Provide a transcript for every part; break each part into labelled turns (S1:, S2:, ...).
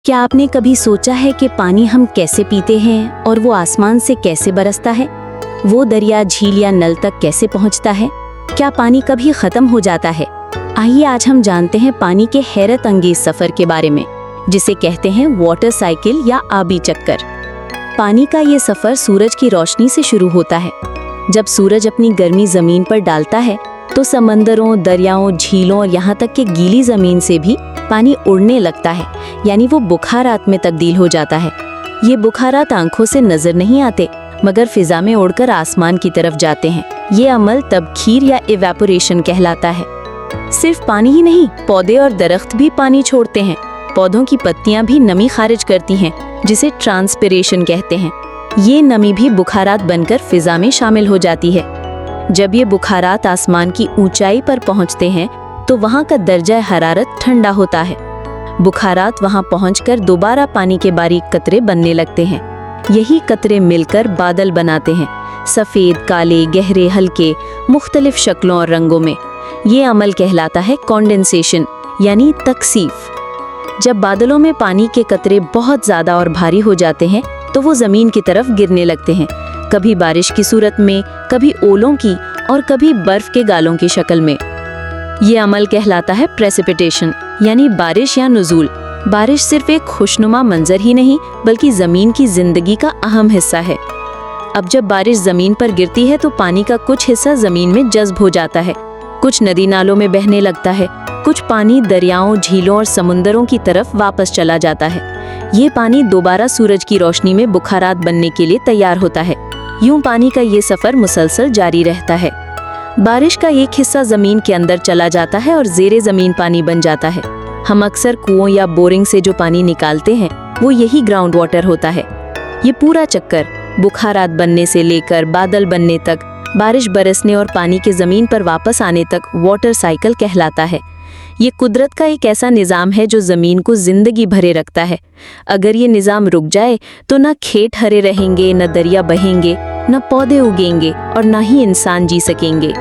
S1: क्या आपने कभी सोचा है कि पानी हम कैसे पीते हैं और वो आसमान से कैसे बरसता है? वो दरिया, झील या नल तक कैसे पहुंचता है? क्या पानी कभी खत्म हो जाता है? आइए आज हम जानते हैं पानी के हैरत अंगेज सफर के बारे में, जिसे कहते हैं वाटर साइकिल या आबी चक्कर। पानी का ये सफर सूरज की रोशनी से शुरू होता है। जब सूरज अपनी गर्मी जमीन पर डालता है तो समंदरों, दरियाओं, झीलों और यहाँ तक कि गीली जमीन से भी पानी उड़ने लगता है, यानी वो बुखारात में तब्दील हो जाता है। ये बुखारात आंखों से नजर नहीं आते, मगर फिजा में उड़कर आसमान की तरफ जाते हैं। ये अमल तबखीर या इवेपोरेशन कहलाता है। सिर्फ पानी ही नहीं, पौधे और दरख्त भी पानी छोड़ते हैं। पौधों की पत्तियां भी नमी खारिज करती हैं, जिसे ट्रांसपिरेशन कहते हैं। ये नमी भी बुखारात बनकर फिजा में शामिल हो जाती है। जब ये बुखारात आसमान की ऊंचाई पर पहुंचते हैं तो वहां का दर्जा हरारत ठंडा होता है। बुखारात वहां पहुंचकर दोबारा पानी के बारीक कतरे बनने लगते हैं। यही कतरे मिलकर बादल बनाते हैं, सफ़ेद, काले, गहरे, हल्के, मुख्तलिफ शक्लों और रंगों में। ये अमल कहलाता है कॉन्डेंसेशन यानी तकसीफ। जब बादलों में पानी के कतरे बहुत ज़्यादा और भारी हो जाते हैं तो वो ज़मीन की तरफ गिरने लगते हैं, कभी बारिश की सूरत में, कभी ओलों की और कभी बर्फ के गालों की शक्ल में। ये अमल कहलाता है प्रेसिपिटेशन यानी बारिश या नुज़ूल। बारिश सिर्फ एक खुशनुमा मंजर ही नहीं, बल्कि ज़मीन की ज़िंदगी का अहम हिस्सा है। अब जब बारिश ज़मीन पर गिरती है तो पानी का कुछ हिस्सा ज़मीन में जज्ब हो जाता है, कुछ नदी नालों में बहने लगता है, कुछ पानी दरियाओं, झीलों और समुंदरों की तरफ वापस चला जाता है। ये पानी दोबारा सूरज की रोशनी में बुखारात बनने के लिए तैयार होता है। यूं पानी का ये सफ़र मुसलसल जारी रहता है। बारिश का एक हिस्सा ज़मीन के अंदर चला जाता है और ज़ेरे ज़मीन पानी बन जाता है। हम अक्सर कुओं या बोरिंग से जो पानी निकालते हैं वो यही ग्राउंड वाटर होता है। ये पूरा चक्कर बुखारात बनने से लेकर बादल बनने तक, बारिश बरसने और पानी के ज़मीन पर वापस आने तक वाटर साइकिल कहलाता है। ये कुदरत का एक ऐसा निज़ाम है जो ज़मीन को ज़िंदगी भरे रखता है। अगर ये निज़ाम रुक जाए तो न खेत हरे रहेंगे, न दरिया बहेंगे, न पौधे उगेंगे और न ही इंसान जी सकेंगे।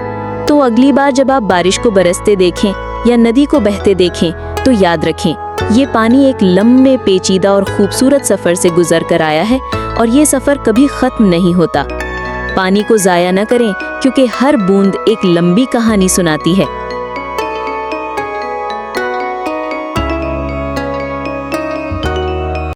S1: तो अगली बार जब आप बारिश को बरसते देखें या नदी को बहते देखें तो याद रखें, ये पानी एक लंबे, पेचीदा और खूबसूरत सफ़र से गुजर कर आया है और ये सफ़र कभी ख़त्म नहीं होता। पानी को ज़ाया न करें, क्योंकि हर बूंद एक लंबी कहानी सुनाती है।